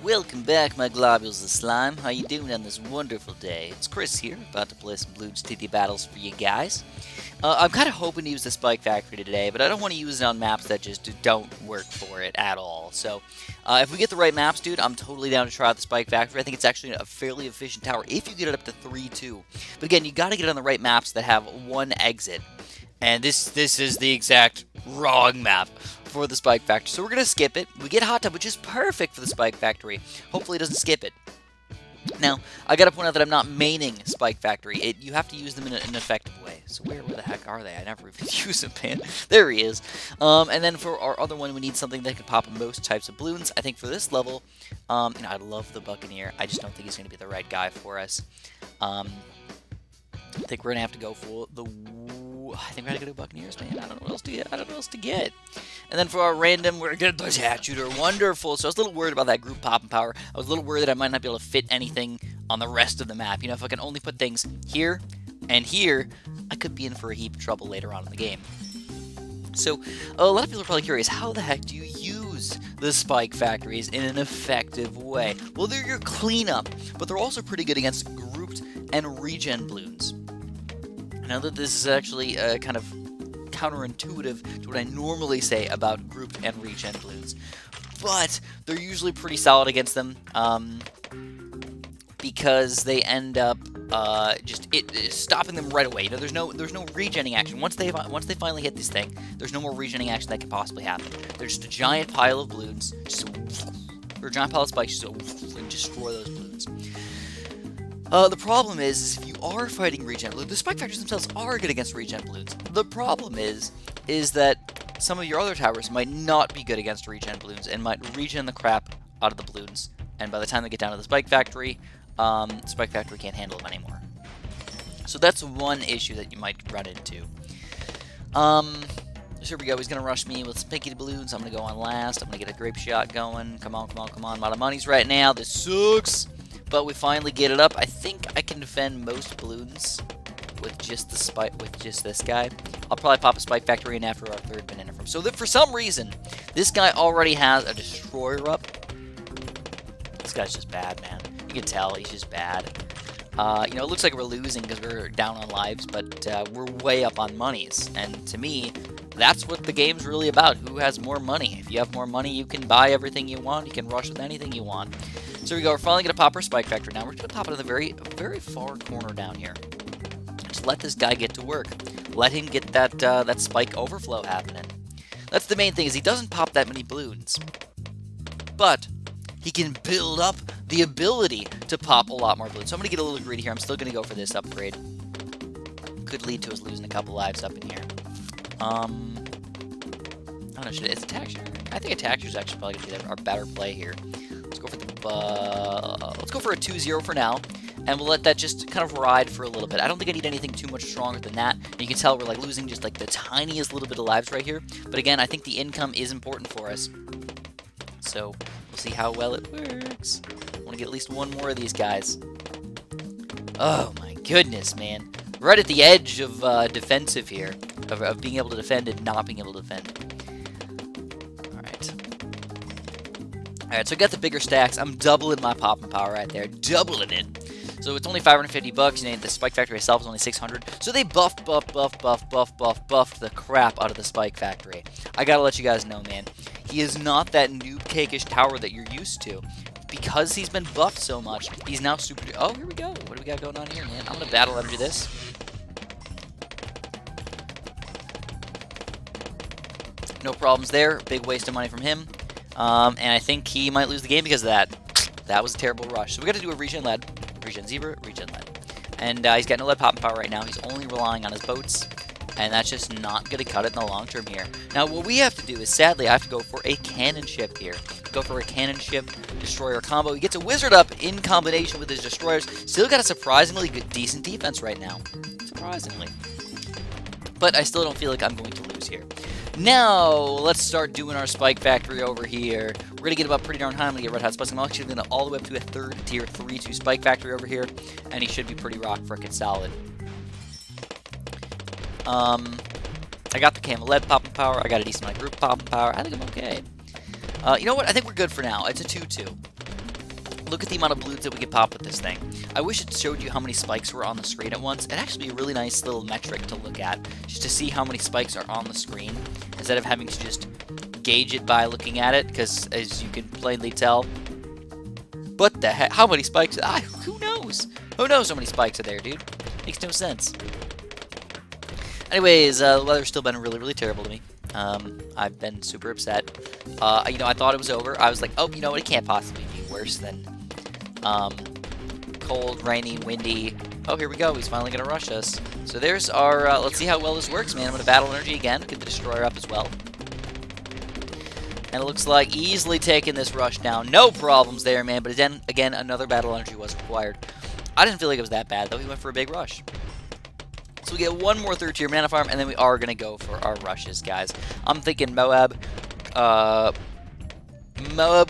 Welcome back, my globules of slime. How you doing on this wonderful day? It's Chris here, about to play some Bloons TD battles for you guys. I'm kind of hoping to use the Spike Factory today, but I don't want to use it on maps that just don't work for it at all. So, if we get the right maps, dude, I'm totally down to try out the Spike Factory. I think it's actually a fairly efficient tower if you get it up to 3-2. But again, you got to get it on the right maps that have one exit. And this is the exact wrong map for the Spike Factory. So we're going to skip it. We get Hot Tub, which is perfect for the Spike Factory. Hopefully it doesn't skip it. Now, I got to point out that I'm not maining Spike Factory. You have to use them in an effective way. So where the heck are they? I never even use them, man. There he is. And then for our other one, we need something that can pop most types of balloons. I think for this level, I love the Buccaneer. I just don't think he's going to be the right guy for us. I think we're going to have to go for the... I think we're going to go to Buccaneers, man. I don't know what else to get. I don't know what else to get. And then for our random, we're going to the Tat Shooter. Wonderful. So I was a little worried about that group popping power. I was a little worried that I might not be able to fit anything on the rest of the map. You know, if I can only put things here and here, I could be in for a heap of trouble later on in the game. So a lot of people are probably curious, how the heck do you use the Spike Factories in an effective way? Well, they're your cleanup, but they're also pretty good against grouped and regen balloons. I know that this is actually kind of counterintuitive to what I normally say about grouped and regen balloons, but they're usually pretty solid against them because they end up just stopping them right away. You know, there's no regenning action once they finally hit this thing. There's no more regenning action that can possibly happen. They're just a giant pile of balloons, or a giant pile of spikes, just and destroy those balloons. The problem is if you are fighting regen balloons, the Spike Factories themselves are good against regen balloons. The problem is that some of your other towers might not be good against regen balloons and might regen the crap out of the balloons. And by the time they get down to the Spike Factory, Spike Factory can't handle them anymore. So that's one issue that you might run into. So here we go. He's going to rush me with some pinky balloons. I'm going to go on last. I'm going to get a grape shot going. Come on, come on, come on. I'm out of monies right now. This sucks. But we finally get it up. I think I can defend most balloons with just the spike, with just this guy. I'll probably pop a Spike Factory in after our third banana from. So that for some reason, this guy already has a destroyer up. This guy's just bad, man. You can tell he's just bad. You know, it looks like we're losing because we're down on lives, but we're way up on monies. And to me, that's what the game's really about. Who has more money? If you have more money, you can buy everything you want. You can rush with anything you want. So here we go. We're finally going to pop our Spike Factory now. We're going to pop it in the very, very far corner down here. Just let this guy get to work. Let him get that spike overflow happening. That's the main thing, is he doesn't pop that many balloons. But he can build up the ability to pop a lot more balloons. So I'm going to get a little greedy here. I'm still going to go for this upgrade. Could lead to us losing a couple lives up in here. I don't know, is Attack Shooter? I think Attack Shooter is actually probably going to be our better play here. Let's go for let's go for a 2-0 for now, and we'll let that just kind of ride for a little bit. I don't think I need anything too much stronger than that. And you can tell we're like losing just like the tiniest little bit of lives right here. But again, I think the income is important for us. So we'll see how well it works. I want to get at least one more of these guys. Oh my goodness, man. Right at the edge of defensive here, of being able to defend and not being able to defend. Alright, so I got the bigger stacks. I'm doubling my popping power right there. Doubling it. So it's only 550 bucks, and the Spike Factory itself is only 600. So they buffed the crap out of the Spike Factory. I gotta let you guys know, man. He is not that noob cake-ish tower that you're used to. Because he's been buffed so much, he's now super... Oh, here we go. What do we got going on here, man? I'm gonna battle under this. No problems there. Big waste of money from him. And I think he might lose the game because of that. That was a terrible rush. So we got to do a regen lead, regen zebra, regen lead. And he's got no lead popping power right now. He's only relying on his boats. And that's just not going to cut it in the long term here. Now what we have to do is, sadly, I have to go for a cannon ship here. Go for a cannon ship destroyer combo. He gets a wizard up in combination with his destroyers. Still got a surprisingly good, decent defense right now. Surprisingly. But I still don't feel like I'm going to lose here. Now, let's start doing our Spike Factory over here. We're going to get about pretty darn high. I'm going to get Red Hot Spikes. I'm actually going to all the way up to a third tier 3-2 Spike Factory over here. And he should be pretty rock frickin' solid. I got the Camel Lead popping power. I got a decent amount of group popping power. I think I'm okay. You know what? I think we're good for now. It's a 2-2. look at the amount of balloons that we could pop with this thing. I wish it showed you how many spikes were on the screen at once. It'd actually be a really nice little metric to look at, just to see how many spikes are on the screen, instead of having to just gauge it by looking at it, because as you can plainly tell, what the heck? How many spikes? Who knows? Who knows how many spikes are there, dude? Makes no sense. Anyways, the weather's still been really, really terrible to me. I've been super upset. You know, I thought it was over. I was like, oh, you know what? It can't possibly be worse than cold, rainy, windy. Oh, here we go. He's finally going to rush us. So there's our, let's see how well this works, man. I'm going to battle energy again. Get the destroyer up as well. And it looks like easily taking this rush down. No problems there, man. But then, again, another battle energy was required. I didn't feel like it was that bad, though. He went for a big rush. So we get one more third tier banana farm, and then we are going to go for our rushes, guys. I'm thinking Moab. Moab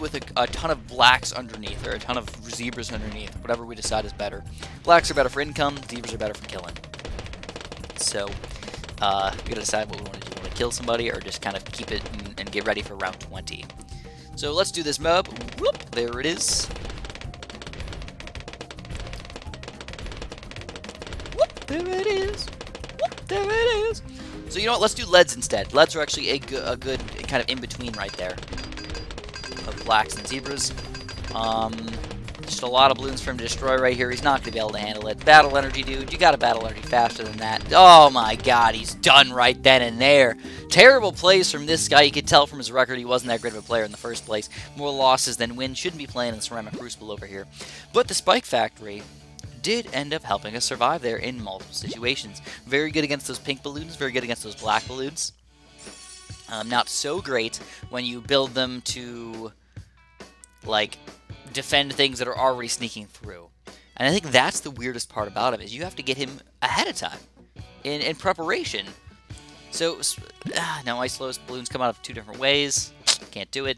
with a ton of blacks underneath, or a ton of zebras underneath. Whatever we decide is better. Blacks are better for income. Zebras are better for killing. So, we got to decide what we want to do. We want to kill somebody, or just kind of keep it and get ready for round 20. So let's do this Moab. Whoop, there it is. There it is. Whoop, there it is. So you know what? Let's do leads instead. Leads are actually a good kind of in-between right there of blacks and zebras. Just a lot of balloons for him to destroy right here. He's not going to be able to handle it. Battle energy, dude. You got to battle energy faster than that. Oh my god, he's done right then and there. Terrible plays from this guy. You could tell from his record he wasn't that great of a player in the first place. More losses than wins. Shouldn't be playing in the Ceramic Crucible over here. But the Spike Factory did end up helping us survive there in multiple situations. Very good against those pink balloons, very good against those black balloons. Not so great when you build them to, like, defend things that are already sneaking through. And I think that's the weirdest part about him, is you have to get him ahead of time, in preparation. So, now Ice Lotus balloons come out of two different ways. Can't do it.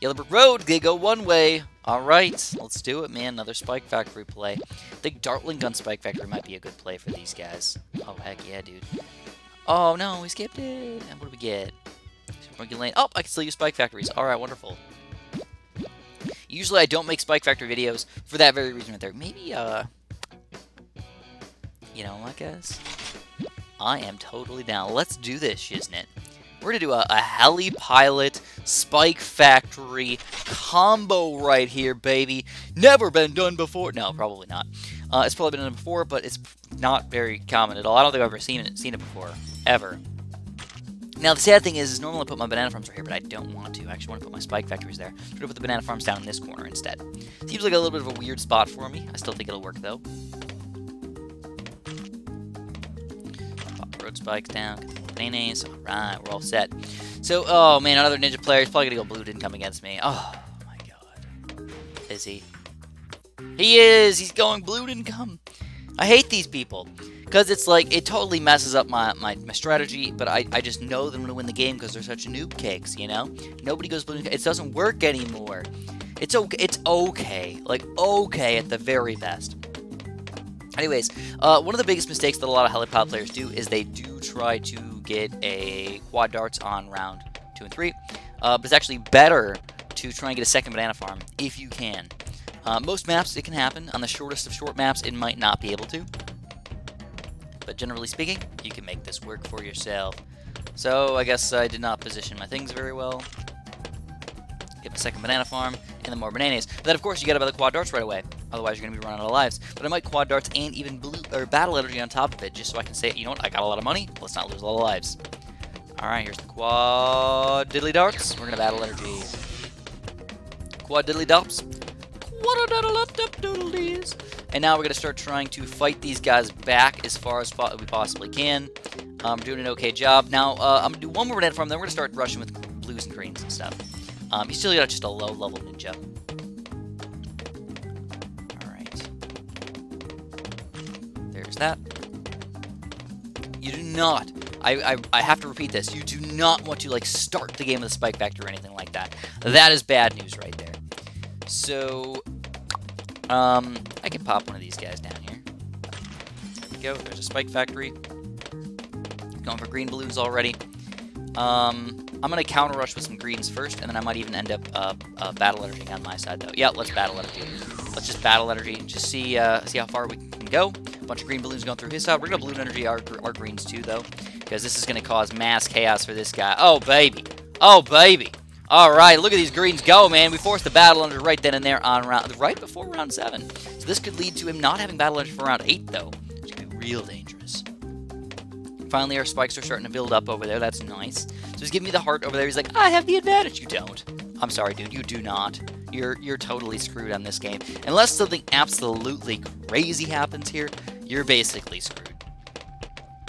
Yellow Brick Road, they go one way. Alright, let's do it, man. Another Spike Factory play. I think Dartling Gun Spike Factory might be a good play for these guys. Oh, heck yeah, dude. Oh, no, we skipped it. And what do we get? Monkey Lane. Oh, I can still use Spike Factories. Alright, wonderful. Usually I don't make Spike Factory videos for that very reason right there. Maybe, you know what, guys? I am totally down. Let's do this, shiznit. We're going to do a Heli Pilot Spike Factory combo right here, baby. Never been done before. No, probably not. It's probably been done before, but it's not very common at all. I don't think I've ever seen it before, ever. Now, the sad thing is normally I put my banana farms right here, but I don't want to. I actually want to put my Spike Factories there. I'm going to put the banana farms down in this corner instead. Seems like a little bit of a weird spot for me. I still think it'll work, though. Pop the road spikes down. Get the bananas. Alright, we're all set. So, oh man, another ninja player. He's probably going to go blue, didn't come against me. Oh my god. Is he? He is! He's going blue, didn't come. I hate these people. Because it's like, it totally messes up my strategy, but I just know that I'm going to win the game because they're such noob cakes, you know? Nobody goes blue. It doesn't work anymore. It's okay. Like, okay at the very best. Anyways, one of the biggest mistakes that a lot of helipod players do is they do try to get a quad darts on round 2 and 3. But it's actually better to try and get a second banana farm if you can. Most maps, it can happen. On the shortest of short maps, it might not be able to. But generally speaking, you can make this work for yourself. So, I guess I did not position my things very well. Get a second banana farm, and then more bananas. But then, of course, you gotta buy the quad darts right away. Otherwise, you're gonna be running out of lives. But I might quad darts and even blue or battle energy on top of it, just so I can say, you know what, I got a lot of money, let's not lose a lot of lives. Alright, here's the quad diddly darts. We're gonna battle energy. Quad diddly darts. And now we're going to start trying to fight these guys back as far as we possibly can. Doing an okay job. Now, I'm going to do one more banana farm, then we're going to start rushing with blues and greens and stuff. You still got just a low-level ninja. Alright. There's that. You do not, I have to repeat this, you do not want to, like, start the game with a Spike Factory or anything like that. That is bad news right there. So, I can pop one of these guys down here. There we go. There's a Spike Factory. Going for green balloons already. I'm going to counter rush with some greens first, and then I might even end up battle energy on my side, though. Yeah, let's battle energy. Let's just battle energy and just see how far we can go. A bunch of green balloons going through his side. We're going to balloon energy our greens, too, though, because this is going to cause mass chaos for this guy. Oh, baby. Oh, baby. All right, look at these greens go, man. We forced the battle energy right then and there on right before round 7. So this could lead to him not having battle energy for round 8, though. It's going to be real dangerous. Finally, our spikes are starting to build up over there. That's nice. So he's giving me the heart over there. He's like, I have the advantage. You don't. I'm sorry, dude. You do not. You're totally screwed on this game. Unless something absolutely crazy happens here, you're basically screwed.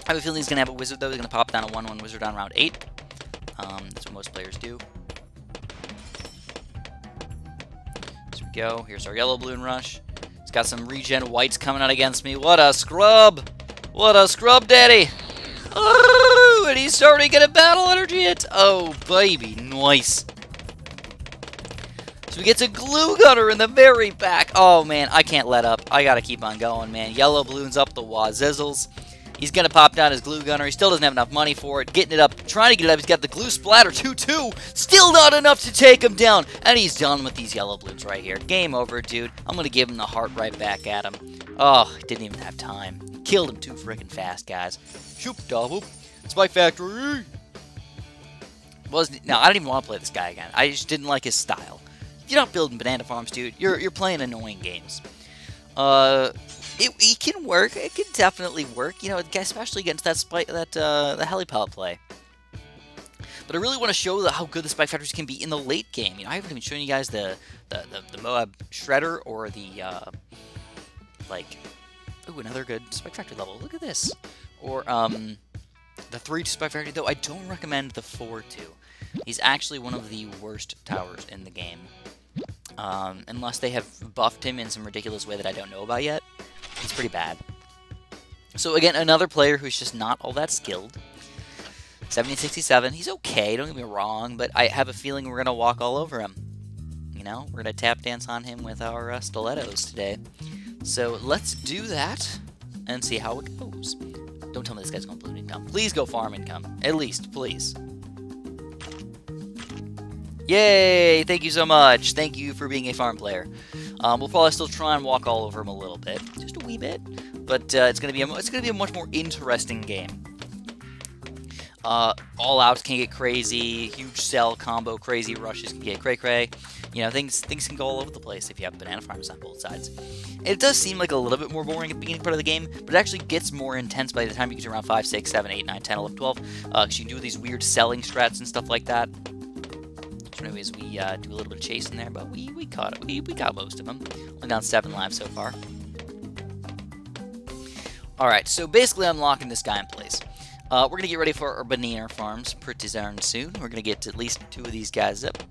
I have a feeling he's going to have a wizard, though. He's going to pop down a 1-1 wizard on round 8. That's what most players do. Here we go. Here's our yellow balloon rush. He's got some regen whites coming out against me. What a scrub! What a scrub, daddy! Oh, and he's already gonna battle energy it. Oh, baby, nice. So we get to glue gunner in the very back. Oh man, I can't let up. I gotta keep on going, man. Yellow balloons up the wazizzles. He's gonna pop down his glue gunner. He still doesn't have enough money for it. Getting it up, trying to get it up. He's got the glue splatter 2-2. Still not enough to take him down. And he's done with these yellow balloons right here. Game over, dude. I'm gonna give him the heart right back at him. Oh, didn't even have time. Killed him too freaking fast, guys. Shoop, double. Spike Factory. No, I don't even want to play this guy again. I just didn't like his style. You're not building banana farms, dude. You're playing annoying games. It can work. It can definitely work. You know, especially against the Heli pellet play. But I really want to show how good the Spike Factories can be in the late game. You know, I haven't even shown you guys the Moab Shredder or the ooh, another good Spike Factory level. Look at this. Or the 3 Spike Factory, though I don't recommend the 4-2. He's actually one of the worst towers in the game. Unless they have buffed him in some ridiculous way that I don't know about yet. He's pretty bad. So again, another player who's just not all that skilled. 1767, he's okay, don't get me wrong, but I have a feeling we're going to walk all over him. You know, we're going to tap dance on him with our stilettos today. So let's do that and see how it goes. Don't tell me this guy's going balloon income. Please go farm income. At least, please. Yay! Thank you so much. Thank you for being a farm player. We'll probably still try and walk all over him a little bit, just a wee bit, but it's gonna be a much more interesting game. All outs can get crazy, huge cell combo, crazy rushes can get cray-cray. You know, things can go all over the place if you have banana farms on both sides. It does seem like a little bit more boring at the beginning part of the game, but it actually gets more intense by the time you get to around 5, 6, 7, 8, 9, 10, 11, 12, because you can do these weird selling strats and stuff like that. So anyways, we do a little bit of chasing there, but we caught it. We got most of them. Only down 7 lives so far. Alright, so basically I'm locking this guy in place. We're going to get ready for our banana farms pretty darn soon. We're going to get at least 2 of these guys up.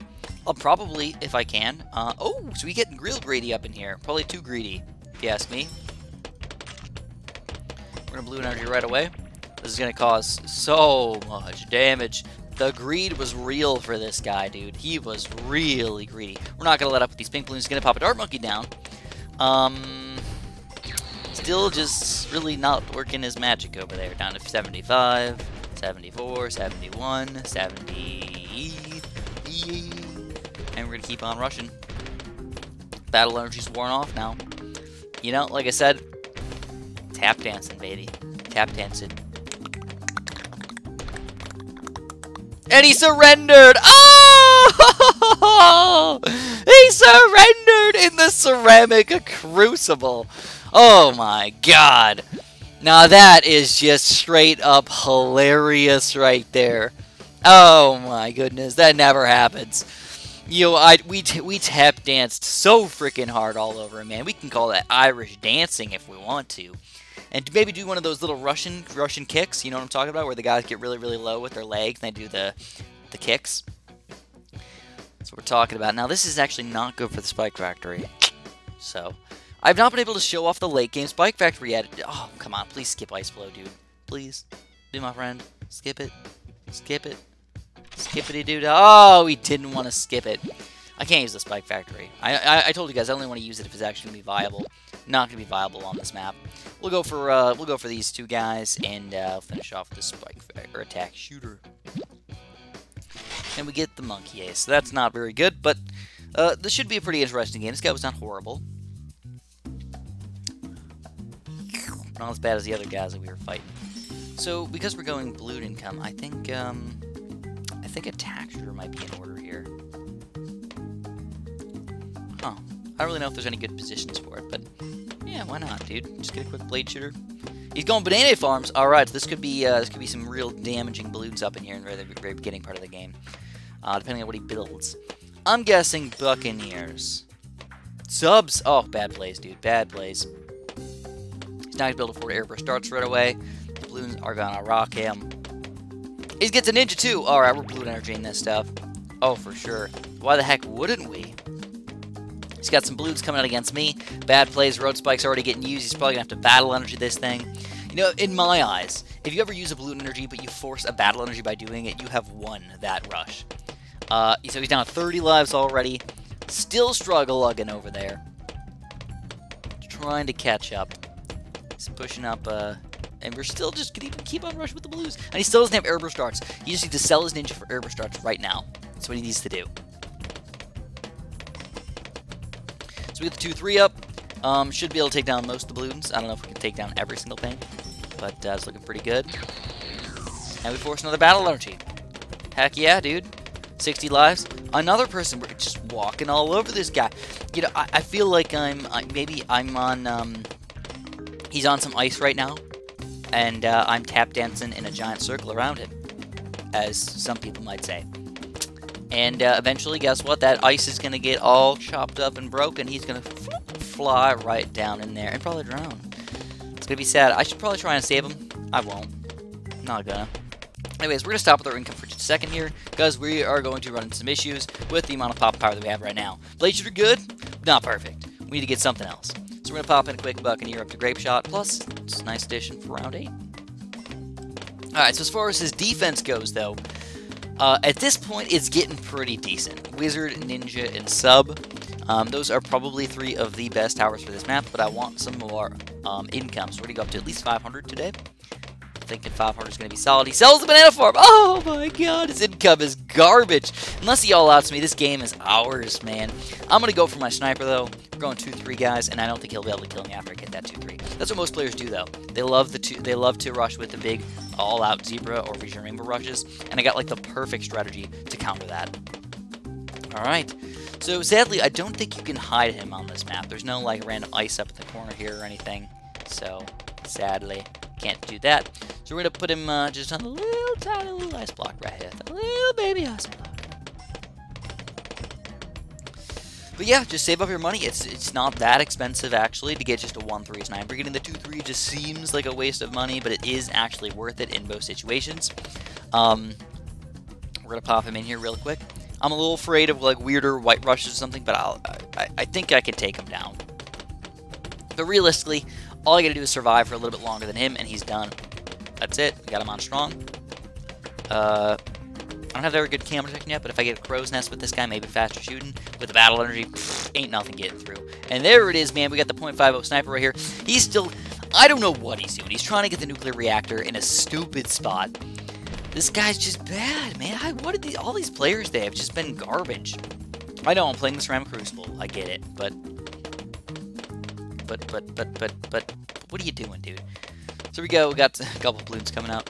I'll probably, if I can. Oh, so we get real greedy up in here. Probably too greedy, if you ask me. We're going to balloon energy right away. This is going to cause so much damage. The greed was real for this guy, dude. He was really greedy. We're not going to let up with these pink balloons. He's going to pop a dart monkey down. Still just really not working his magic over there. Down to 75, 74, 71, 70. And we're going to keep on rushing. Battle energy's worn off now. You know, like I said, tap dancing, baby. Tap dancing. And he surrendered! Oh! He surrendered in the ceramic crucible. Oh my god. Now that is just straight up hilarious right there. Oh my goodness, that never happens. You know, we tap danced so freaking hard all over him, man. We can call that Irish dancing if we want to. And maybe do one of those little Russian kicks, you know what I'm talking about, where the guys get really, really low with their legs and they do the kicks. That's what we're talking about. Now, this is actually not good for the Spike Factory. So, I've not been able to show off the late game Spike Factory yet. Oh, come on, please skip Ice Flow, dude. Please. Be my friend. Skip it. Skip it. Skippity dude. Oh, we didn't want to skip it. I can't use the Spike Factory. I told you guys I only want to use it if it's actually going to be viable. Not going to be viable on this map. We'll go for these 2 guys and finish off the Spike Factory attack shooter. and we get the monkey ace. So that's not very good, but this should be a pretty interesting game. This guy was not horrible. Not as bad as the other guys that we were fighting. So because we're going balloon income, I think attack shooter might be in order here. Huh. I don't really know if there's any good positions for it, but yeah, why not, dude? Just get a quick blade shooter. He's going banana farms. All right, so this could be some real damaging balloons up in here in the very beginning part of the game, depending on what he builds. I'm guessing Buccaneers. Subs. Oh, bad plays, dude. Bad plays. He's not gonna be able to afford airburst darts right away. The balloons are gonna rock him. He gets a ninja too. All right, we're balloon energy in this stuff. Oh, for sure. Why the heck wouldn't we? He's got some balloons coming out against me. Bad plays. Road spike's already getting used. He's probably gonna have to battle energy this thing. You know, in my eyes, if you ever use a balloon energy but you force a battle energy by doing it, you have won that rush. So he's down to 30 lives already. Still struggle-lugging over there. Trying to catch up. He's pushing up, and we're still just gonna keep on rushing with the blues. And he still doesn't have airburst darts. He just needs to sell his ninja for airburst darts right now. That's what he needs to do. So we get the 2-3 up. Should be able to take down most of the balloons. I don't know if we can take down every single thing, but it's looking pretty good. And we force another battle energy. Heck yeah, dude. 60 lives. Another person. We're just walking all over this guy. You know, I feel like maybe I'm on. He's on some ice right now, and I'm tap dancing in a giant circle around him, as some people might say. And eventually, guess what? That ice is gonna get all chopped up and broken. He's gonna fly right down in there and probably drown. It's gonna be sad. I should probably try and save him. I won't. Not gonna. Anyways, we're gonna stop with our income for just a second here, because we are going to run into some issues with the amount of pop power that we have right now. Blade shooter good, not perfect. We need to get something else. So we're gonna pop in a quick Buccaneer up to Grape Shot. Plus, it's a nice addition for round 8. Alright, so as far as his defense goes, though, at this point, it's getting pretty decent. Wizard, Ninja, and Sub. Those are probably 3 of the best towers for this map, but I want some more income. So we're going to go up to at least 500 today. Thinking 500 is going to be solid. He sells the banana farm. Oh my god, his income is garbage. Unless he all outs me, this game is ours, man. I'm going to go for my sniper, though. We're going 2-3 guys, and I don't think he'll be able to kill me after I get that 2-3. That's what most players do, though. They love to rush with the big all-out zebra or vision rainbow rushes, and I got like the perfect strategy to counter that. All right. So sadly, I don't think you can hide him on this map. There's no like random ice up in the corner here or anything. So sadly, can't do that. So we're gonna put him just on a little tiny little ice block right here, a little baby ice block. But yeah, just save up your money. It's not that expensive actually to get just a 1-3 sniper. Getting the 2-3 just seems like a waste of money, but it is actually worth it in both situations. We're gonna pop him in here real quick. I'm a little afraid of like weirder white rushes or something, but I think I can take him down. But realistically, all I gotta do is survive for a little bit longer than him, and he's done. That's it. We got him on strong. I don't have very good camera protection yet, but if I get a crow's nest with this guy, maybe faster shooting with the battle energy, ain't nothing getting through. And there it is, man. We got the .50 sniper right here. He's still, I don't know what he's doing. He's trying to get the nuclear reactor in a stupid spot. This guy's just bad, man. What did all these players they have just been garbage? I know I'm playing the Ceramic Crucible. I get it, but what are you doing, dude? So we go. We got a couple of balloons coming out.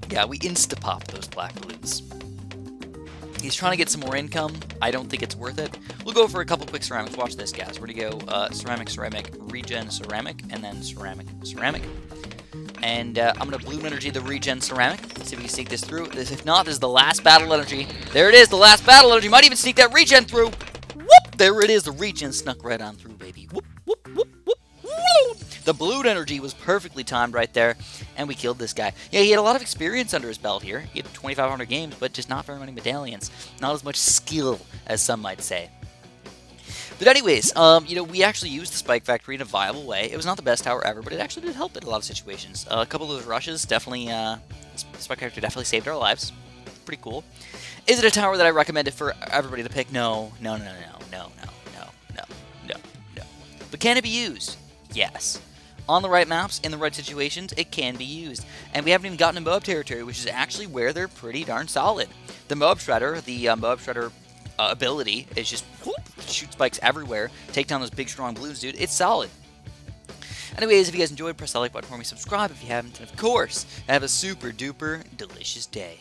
Yeah, we insta-pop those black balloons. He's trying to get some more income. I don't think it's worth it. We'll go for a couple quick ceramics. Watch this, guys. We're going to go ceramic, ceramic, regen, ceramic, and then ceramic, ceramic. And I'm going to balloon energy the regen ceramic. See if we can sneak this through. If not, this is the last battle energy. There it is, the last battle energy. Might even sneak that regen through. Whoop! There it is. The regen snuck right on through, baby. Whoop, whoop, whoop, whoop. The balloon energy was perfectly timed right there, and we killed this guy. Yeah, he had a lot of experience under his belt here. He had 2,500 games, but just not very many medallions. Not as much skill as some might say. But anyways, you know, we actually used the Spike Factory in a viable way. It was not the best tower ever, but it actually did help in a lot of situations. A couple of those rushes definitely, the Spike Factory definitely saved our lives. Pretty cool. Is it a tower that I recommended for everybody to pick? No, no, no, no, no, no, no, no, no, no, no. But can it be used? Yes. On the right maps, in the right situations, it can be used. And we haven't even gotten to Moab territory, which is actually where they're pretty darn solid. The Moab Shredder, ability is just whoop, shoot spikes everywhere, take down those big strong balloons, dude. It's solid. Anyways, if you guys enjoyed, press the like button for me, subscribe if you haven't, and of course, have a super duper delicious day.